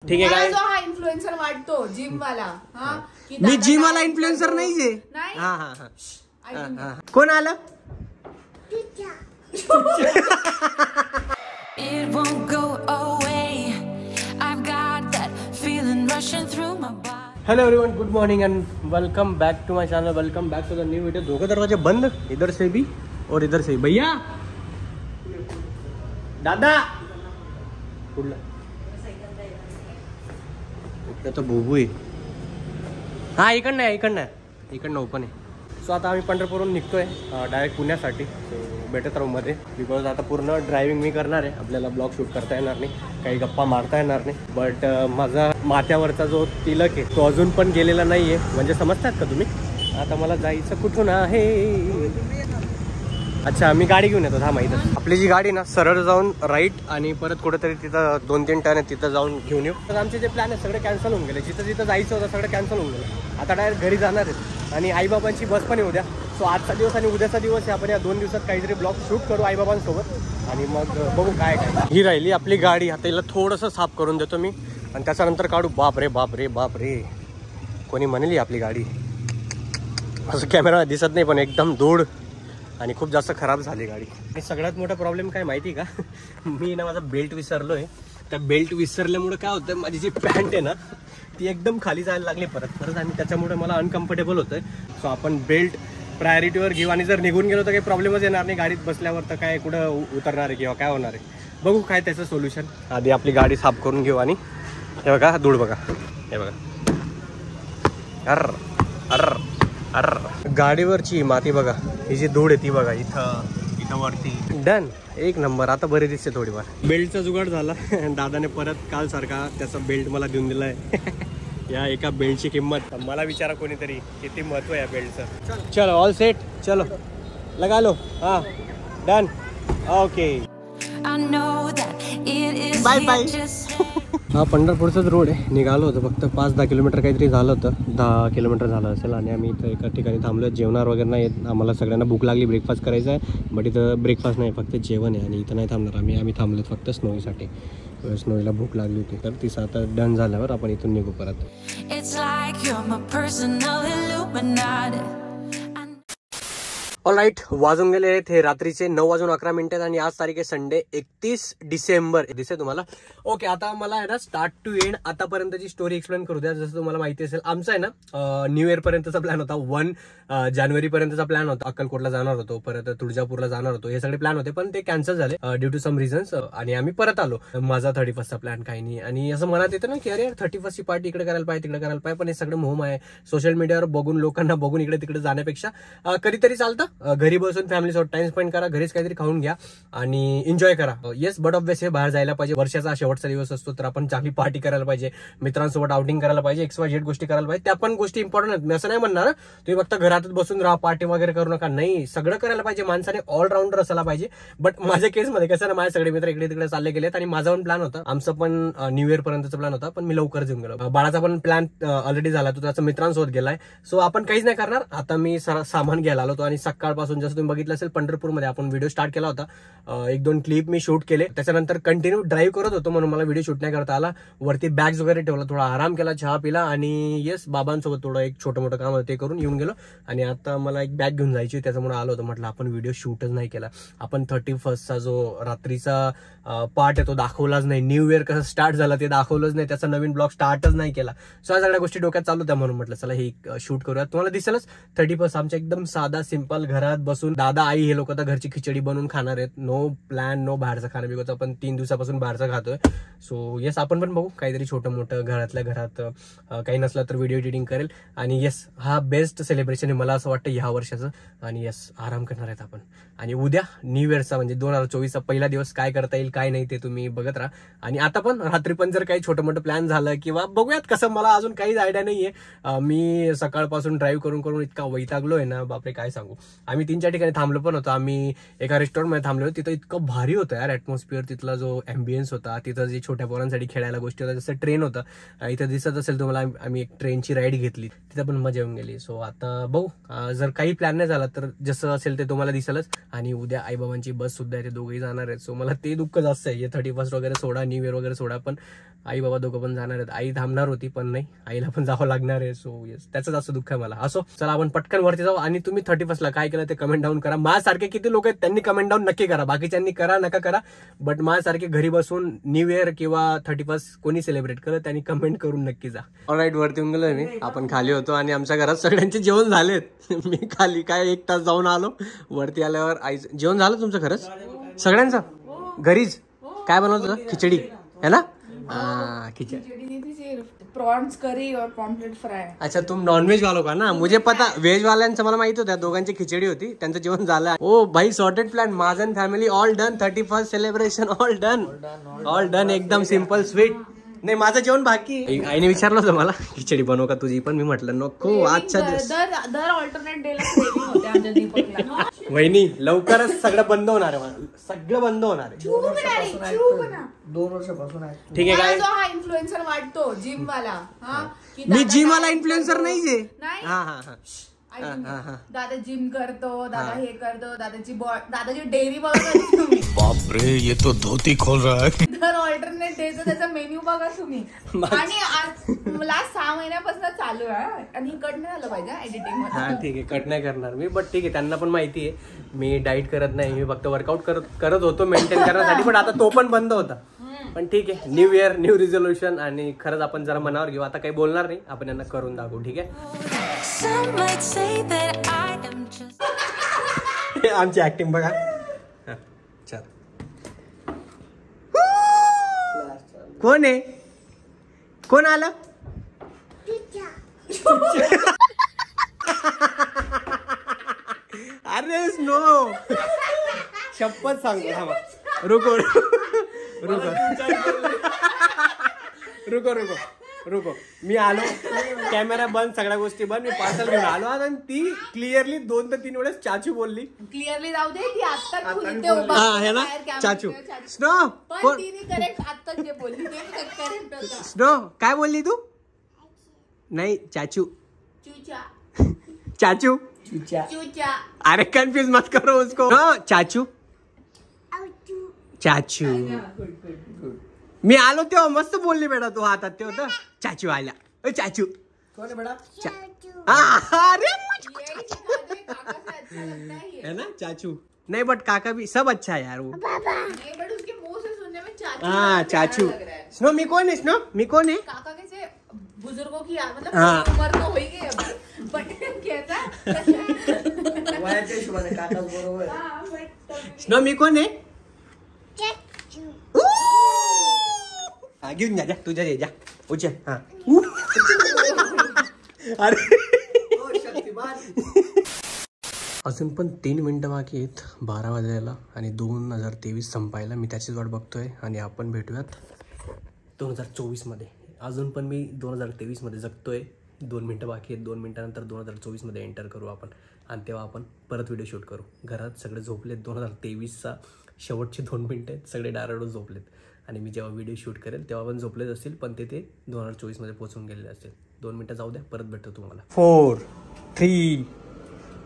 ठीक आहे काय? हा इन्फ्लुएन्सर वाटतो जिम वाला. मी जिम वाला इन्फ्लुएन्सर नाहीये. हा हा हा. कोण आलं? It won't go away. I've got that feeling rushing through my body. Hello everyone, good morning and welcome back to my channel. Welcome back to the new video. दोनों दरवाजे बंद, इधर से भी और इधर से. भैया दादा कुठला तो भुबू आहे. हा इकडनं ओपन आहे. सो आता आम्ही पंढरपूरहून निघतोय डायरेक्ट पुण्यासाठी. भेटत राहू मध्ये, बिकॉज आता पूर्ण ड्रायव्हिंग मी करणार आहे. आपल्याला ब्लॉग शूट करता येणार नाही, काही गप्पा मारता येणार नाही. बट माझा माथ्यावरचा जो तिलक आहे तो अजून पण गेलेला नाही आहे. म्हणजे समजतात का तुम्ही? आता मला जायचं कुठून आहे. अच्छा, मी गाडी घेऊन येतो. हा माहीतच. आपली जी गाडी ना सरळ जाऊन राईट आणि परत कुठेतरी तिथं 2-3 टर्न आहे, तिथं जाऊन घेऊन येऊ. तर आमचे जे प्लॅन आहे सगळे कॅन्सल होऊन गेले. जिथं जायचं होतं सगळं कॅन्सल होऊन गेलं. आता डायरेक्ट घरी जाणार आहेत आणि आईबाबांची बस पण आहे उद्या. सो आजचा दिवस आणि उद्याचा दिवस आहे. आपण या 2 दिवसात काहीतरी ब्लॉग शूट करू आईबाबांसोबत आणि मग बघू काय काय. ही राहिली आपली गाडी. आता हिला थोडंसं साफ करून देतो मी आणि त्याच्यानंतर काढू. बाप रे कोणी म्हणेल आपली गाडी. असं कॅमेरा दिसत नाही पण एकदम धूळ आणि खूप जास्त खराब झाली गाडी. आणि सगळ्यात मोठा प्रॉब्लेम काय माहिती का? मी ना माझा बेल्ट विसरलोय. त्या बेल्ट विसरल्यामुळे काय होतं, माझी जी पॅन्ट आहे ना ती एकदम खाली जायला लागली परत आणि त्याच्यामुळे मला अनकम्फर्टेबल होतंय. सो आपण बेल्ट प्रायोरिटीवर घेऊ आणि जर निघून गेलो तर काही प्रॉब्लेमच येणार नाही. गाडीत बसल्यावर तर काय कुठं उतरणार आहे किंवा काय होणार आहे, बघू काय त्याचं सोल्युशन. आधी आपली गाडी साफ करून घेऊ. आणि हे बघा धूळ बघा, हे बघा. अर गाडीवरची माती बघा, ही जी धूळ आहे ती बघा इथं वरती. डन, एक नंबर. आता बरी दिसते थोडीफार. बेल्टचा जुगाड झाला. दादाने परत काल सारखा त्याचा बेल्ट मला देऊन दिलाय. या एका बेल्टची किंमत मला विचारा कोणीतरी किती महत्व आहे या बेल्टचं. चलो ऑल सेट, चलो लगा लो. हा डन, ओके बाय बाय. हा पंढरपूरचाच रोड आहे. निघालो होतं फक्त 5-10 किलोमीटर काहीतरी झालं होतं. 10 किलोमीटर झालं असेल. आणि आम्ही इथं एका ठिकाणी थांबलो. जेवणार वगैरे नाही. आम्हाला सगळ्यांना भूक लागली, ब्रेकफास्ट करायचा आहे. बट इथं ब्रेकफास्ट नाही, फक्त जेवण आहे. आणि इथं नाही थांबणार आम्ही थांबलो फक्त स्नोईसाठी. स्नोईला भूक लागली होती तर तिचं आता डन झाल्यावर आपण इथून निघू परत. ऑलराईट, वाजून गेले थे रात्रीचे 9:11 आणि आज तारीख आहे संडे 31 डिसेंबर. दिसते तुम्हाला? ओके, आता मला आहे ना स्टार्ट टू एंड आतापर्यंतची स्टोरी एक्सप्लेन करू द्या. जसं तुम्हाला माहिती असेल आमचा आहे ना न्यू इयर पर्यंतचा प्लॅन होता. 1 जानेवारी पर्यंतचा प्लॅन होता. अक्कलकोटला जाणार होतो, परत तुळजापूरला जाणार होतो. हे सगळे प्लॅन होते पण ते कॅन्सल झाले ड्यू टू सम रिझन्स. आणि आम्ही परत आलो. माझा 31चा प्लॅन काही नाही. आणि असं मनात येतं ना की अरे 31ची पार्टी इकडे करायला पाहिजे, तिकडे करायला पाहिजे. पण हे सगळं मोह आहे. सोशल मीडियावर बघून, लोकांना बघून इकडे तिकडे जाण्यापेक्षा कधीतरी चालतं घरी बसून फॅमिलीसोबत टाइम स्पेंड करा, घरीच काहीतरी खाऊन घ्या आणि एन्जॉय करा. येस, बट ऑब्वियस हे बाहेर जायला पाहिजे. वर्षाचा शेवटचा दिवस असतो तर आपण चांगली पार्टी करायला पाहिजे, मित्रांसोबत आउटिंग करायला पाहिजे, XYZ गोष्टी करायला पाहिजे. त्या पण गोष्टी इम्पॉर्टंट आहेत. मी असं नाही म्हणणार तुम्ही फक्त घरातच बसून राहा, पार्टी वगैरे करू नका. नाही, सगळं करायला पाहिजे. माणसाने ऑलराऊंडर असायला पाहिजे. बट माझ्या केसमध्ये कसं ना, माझे सगळे मित्र इकडे तिकडे चालले गेलेत आणि माझा पण प्लॅन होता. आमचं पण न्यू इयर पर्यंतचा प्लॅन होता पण मी लवकर येऊन गेलो. बाळाचा पण प्लॅन ऑलरेडी झाला, तो त्याचा मित्रांसोबत गेलाय. सो आपण काहीच नाही करणार. आता मी सामान घ्यायला आलो होतो आणि सकाळपासून जसं तुम्ही बघितलं असेल पंढरपूरमध्ये आपण व्हिडिओ स्टार्ट केला होता. 1-2 क्लिप मी शूट केले. त्याच्यानंतर कंटिन्यू ड्राईव्ह करत होतो म्हणून मला व्हिडिओ शूट नाही करता आला. वरती बॅग्स वगैरे ठेवला, थोडा आराम केला, चहा पिला आणि येस बाबांसोबत थोडं एक छोटं मोठं काम होतं ते करून येऊन गेलो. आणि आता मला एक बॅग घेऊन जायची, त्याच्यामुळे आलो होतो. म्हटलं आपण व्हिडिओ शूटच नाही केला. आपण 31चा जो रात्रीचा पार्ट आहे तो दाखवलाच नाही. न्यू इयर कसं स्टार्ट झाला ते दाखवलंच नाही. त्याचा नवीन ब्लॉग स्टार्टच नाही केला. सो या सगळ्या गोष्टी डोक्यात चालू होत्या म्हणून म्हटलं चला हे शूट करूया. तुम्हाला दिसेलच 31 आमच्या एकदम साधा सिंपल घरात बसून दादा आई हे लोक आता घरची खिचडी बनवून खाणार आहेत. नो प्लॅन, नो बाहेरचं खाणं. बिकॉज आपण 3 दिवसापासून बाहेरचं खातोय. सो येस, आपण पण बघू काहीतरी छोटं मोठं घरातल्या घरात. काही नसलं तर व्हिडिओ एडिटिंग करेल. आणि येस, हा बेस्ट सेलिब्रेशन आहे मला असं वाटतं ह्या वर्षाचं. आणि येस, आराम करणार आहेत आपण. आणि उद्या न्यू इयरचा म्हणजे 2024चा पहिला दिवस काय करता येईल काय नाही ते तुम्ही बघत राहा. आणि आता पण रात्री पण जर काही छोटं मोठं प्लॅन झालं किंवा बघूयात कसं, मला अजून काहीच आयडिया नाहीये. मी सकाळपासून ड्राईव्ह करून करून इतका वैतागलोय ना, बापरे काय सांगू. आम्ही 3-4 ठिकाणी थांबलो पण होतो. आम्ही एका रेस्टॉरंटमध्ये थांबलो, तिथं इतकं भारी होतं यार ॲटमॉस्फिअर. तिथला जो ॲम्बियन्स होता, तिथं जे छोट्या पोरांसाठी खेळायला गोष्टी होत्या, जसं ट्रेन होतं इथं दिसत असेल तुम्हाला. आम्ही एक ट्रेनची राईड घेतली, तिथं पण मजा येऊन गेली. सो आता बघू, जर काही प्लॅन नाही झाला तर जसं असेल ते तुम्हाला दिसेलच. आणि उद्या आईबाबांची बस सुद्धा आहे, ते दोघेही जाणार आहेत. सो मला ते दुःख जास्त आहे. 31 वगैरे सोडा, न्यू इयर वगैरे सोडा, पण आई बाबा दोघं पण जाणार आहेत. आई थांबणार होती पण नाही, आईला पण जावं लागणार आहे. सो येस, त्याचं जास्त दुःख आहे मला. असो, चला आपण पटकन वरती जाऊ. आणि तुम्ही 31st ला काय केलं ते कमेंट डाऊन करा. माझ्यासारखे किती लोक आहेत त्यांनी कमेंट डाऊन नक्की करा. बाकीच्यांनी करा नका करा, बट माझ्यासारखे घरी बसून न्यू इयर किंवा 31st कोणी सेलिब्रेट करत त्यांनी कमेंट करून नक्की जा. ऑलराईट, वरती येऊन गेलोय मी. आपण खाली होतो आणि आमच्या घरात सगळ्यांचे जेवण झालेत. मी खाली काय 1 तास जाऊन आलो. वरती आल्यावर आई जेवण झालं तुमचं खरंच सगळ्यांचं घरीच? काय बनवलं होतं? खिचडी है ना? खिचड़ी, प्रॉन्स करी और पॉम्फ्रेट फ्राई. अच्छा, तुम नॉनव्हेज वालो का ना? मुझे पता, व्हेज वाल्यांचं मला माहित होतं. दोघांची खिचडी होती, त्यांचं जेवण झालं. ओ भाई, sorted plan. Mahajan family all done. 31st celebration all done. एकदम सिम्पल स्वीट. नाही, माझं जेवण बाकी. आईने विचारलं होतं मला खिचडी बनव का तुझी, पण मी म्हटलं नको, आजच्या दिवस दर ऑल्टरनेट डेला क्रेविंग होते आमच्या दीपकला. वहिनी लवकरच सगळं बंद होणार आहे. सगळं बंद होणार आहे 2 वर्षापासून आहे. ठीक आहे काय? जो हा इन्फ्लुएन्सर वाटतो जिम वाला, मी जिम वाला इन्फ्लुएन्सर नाहीये. नाही, हा हा हा. दादा जिम करतो, दादा हे करतो, दादाची डेअरी बघा तुम्ही. बापरे, ये तो धोती खोल रहा है. दर ऑल्टरनेट डेचा त्याचा मेन्यू बघा तुम्ही. आणि आज लास्ट 6 महिन्यापासून चालू आहे आणि कट नाही झालं पाहिजे एडिटिंग. हा ठीक आहे, कट नाही करणार मी, बट ठीक आहे, त्यांना पण माहिती आहे मी डाईट करत नाही. मी फक्त वर्कआउट करत होतो मेंटेन करण्यासाठी, पण आता तो पण बंद होता. पण ठीक आहे, न्यू इयर न्यू रिझोल्युशन. आणि खरंच आपण जरा मनावर घेऊ. आता काही बोलणार नाही, आपण यांना करून दाखवू. ठीक आहे, आमची ऍक्टिंग बघा. चल, कोण आहे? कोण आलं? अरे स्नो, शपथ सांगतो. थांबा, रुको रुको. मी आलो, कॅमेरा बंद, सगळ्या गोष्टी बंद. मी पार्सल घेऊन आलो आणि ती क्लिअरली 2 ते 3 वेळेस चाचू बोलली. क्लिअरली जाऊ दे, ती आता है ना चाचू. स्नो करेक्ट आता जे बोलली ते करेक्ट होतं. स्नो काय बोलली तू? नाही, चाचू. चाचू. चूचा. अरे कन्फ्यूज मत करो उसको. चाचू. मी आलो तेव्हा मस्त बोलली बेटा तू. हातात ते होतं चाचू आल्या. चाचू कोण आहे बेटा? अरे है ना चाचू. नहीं बट काका भी सब अच्छा है यार वो. नहीं बट उसके मुंह से सुनने में चाचू. हाँ चाचू. स्नो मी कौन है? स्नो मी कौन है? काका कैसे बुजुर्गों की मतलब उम्र तो हो ही गई अभी, बट कैसा वयाच्या हिशोबाने काका बरोबर. स्नो मी कोण आहे? हा घेऊन जा, तुझ्या जा उचल. हा अरे अजून पण 3 मिनिटं बाकी आहेत 12 वाजायला आणि 2023 संपायला. मी त्याचीच वाट बघतोय आणि आपण भेटूयात 2024 मध्ये. अजून पण मी 2023 मध्ये जगतोय. 2 मिनिटं बाकी आहेत. 2 मिनिटानंतर 2024 मध्ये एंटर करू आपण आणि तेव्हा आपण परत व्हिडिओ शूट करू. घरात सगळे झोपलेत. 2023चा शेवटचे 2 मिनिटं आहेत. सगळे डायरेक्ट झोपलेत आणि मी जेव्हा व्हिडिओ शूट करेल तेव्हा पण झोपलेच असतील, पण ते 2024 मध्ये पोहोचून गेलेले असतील. 2 मिनिटं जाऊ द्या, परत भेटतो तुम्हाला. 4 3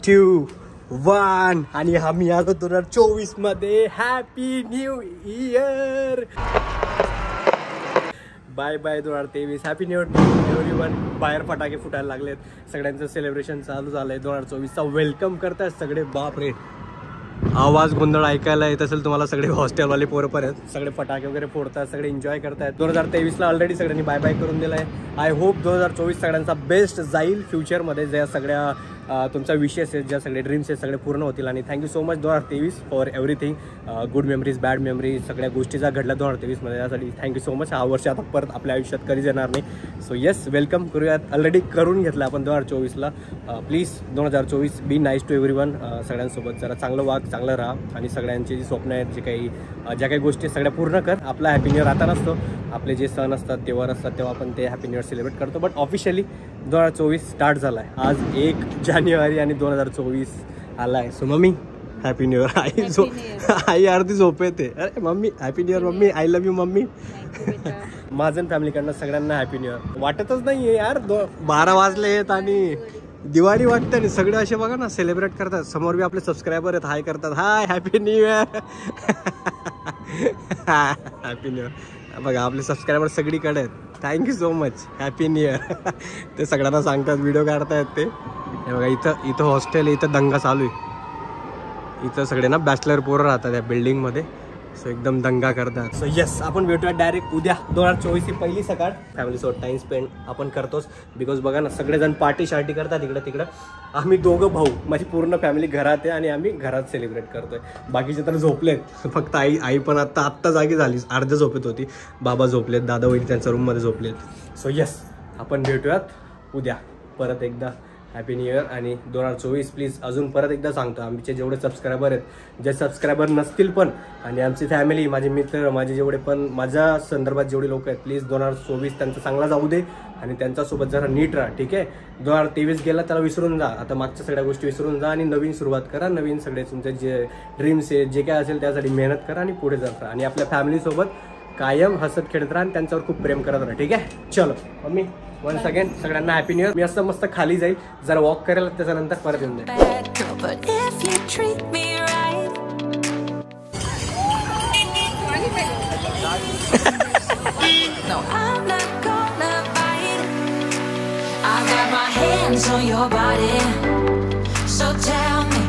2 1 आणि आम्ही आलो 2024 मध्ये. Happy new year. Bye bye 2023. Happy new year everyone. बाहेर फटाके फुटायला लागलेत. सगळ्यांचं सेलिब्रेशन चालू झालंय. 2024चा वेलकम करतायत सगळे. बाप रे, आवाज गोंधळ ऐकायला येत असेल तुम्हाला. सगळे हॉस्टेलवाले पोरं परत सगळे फटाके वगैरे फोडतात, सगळे एन्जॉय करतायत. 2023ला ऑलरेडी सगळ्यांनी बाय बाय करून दिलाय. आय होप 2024 सगळ्यांचा बेस्ट जाईल. फ्युचरमध्ये ज्या सगळ्या तुमचा विशेष आहेत, ज्या सगळे ड्रीम्स आहेत, सगळे पूर्ण होतील. आणि thank you so much 2023 for everything. Good memories, bad memories, सगळ्या गोष्टी ज्या घडल्या 2023 मध्ये, यासाठी थँक्यू सो मच. हा वर्ष आता परत आपल्या आयुष्यात कधीच येणार नाही. सो येस, वेलकम करूयात. ऑलरेडी करून घेतलं आपण 2024ला. Please 2024 be nice to everyone. सगळ्यांसोबत जरा चांगलं वाग, चांगलं राहा आणि सगळ्यांची जी स्वप्न आहेत, ज्या काही गोष्टी सगळ्या पूर्ण कर. आपला हॅपी न्यू इयर आता नसतो. आपले जे सण असतात, तेव्हार असतात, तेव्हा आपण ते हॅपी न्यू इयर सेलिब्रेट करतो. बट ऑफिशियली 2024 स्टार्ट झाला आहे. आज 1 जानेवारी आणि 2024 आला आहे. So mummy happy new year. आई अर्धी झोप येते. अरे mummy happy new year. Mummy I love you mummy. Mahajan फॅमिलीकडनं सगळ्यांना हॅपी न्यू इयर. वाटतच नाही आहे यार 12 वाजले आहेत आणि दिवाळी वाटते आणि सगळे असे बघा ना सेलिब्रेट करतात. समोर बी आपले सबस्क्रायबर आहेत, हाय करतात. Hi happy new year. Happy new year. बघा आपले सबस्क्रायबर सगळीकडे आहेत. Thank you so much. Happy new year. ते सगळ्यांना सांगतात, व्हिडिओ काढतायत ते. हे बघा इथं हॉस्टेल आहे, इथं दंगा चालू आहे. इथं सगळे ना बॅचलर पोरं राहतात या बिल्डिंगमध्ये. सो एकदम दंगा करतात. सो येस, आपण भेटूया डायरेक्ट उद्या 2024 ही पहिली सकाळ. फॅमिलीसोबत टाइम स्पेंड आपण करतोच. बिकॉज बघा ना सगळेजण पार्टी करतात इकडं तिकडं. आम्ही दोघं भाऊ, माझी पूर्ण फॅमिली घरात आहे आणि आम्ही घरात सेलिब्रेट करतोय. बाकीचे तर झोपलेत. फक्त आई पण आत्ता जागी झाली, अर्ध्या झोपेत होती. बाबा झोपलेत, दादा वहिनी त्यांच्या रूममध्ये झोपलेत. सो येस, आपण भेटूयात उद्या परत एकदा. हॅपी न्यू इयर आणि 2024. प्लीज अजून परत एकदा सांगतो, आमचे जेवढे सबस्क्रायबर आहेत, जे सबस्क्रायबर नसतील पण, आणि आमची फॅमिली, माझे मित्र, माझे जेवढे पण माझ्या संदर्भात जेवढे लोक आहेत, प्लीज 2024 त्यांचा चांगला जाऊ दे आणि त्यांच्यासोबत जरा नीट राहा. ठीक आहे. 2023 गेला त्याला विसरून जा. आता मागच्या सगळ्या गोष्टी विसरून जा आणि नवीन सुरुवात करा. नवीन सगळे तुमचे जे ड्रीम्स आहेत, जे काय असेल त्यासाठी मेहनत करा आणि पुढे जात राहा. आणि आपल्या फॅमिलीसोबत कायम हसत खेळत राहा आणि त्यांच्यावर खूप प्रेम करत राहा. ठीक आहे. चलो मम्मी, वन्स अगेन सगळ्यांना हॅपी न्यू इयर. मी असं मस्त खाली जाईल, जरा वॉक करेल, त्याच्यानंतर परत येऊन जाईल. On your body, so tell me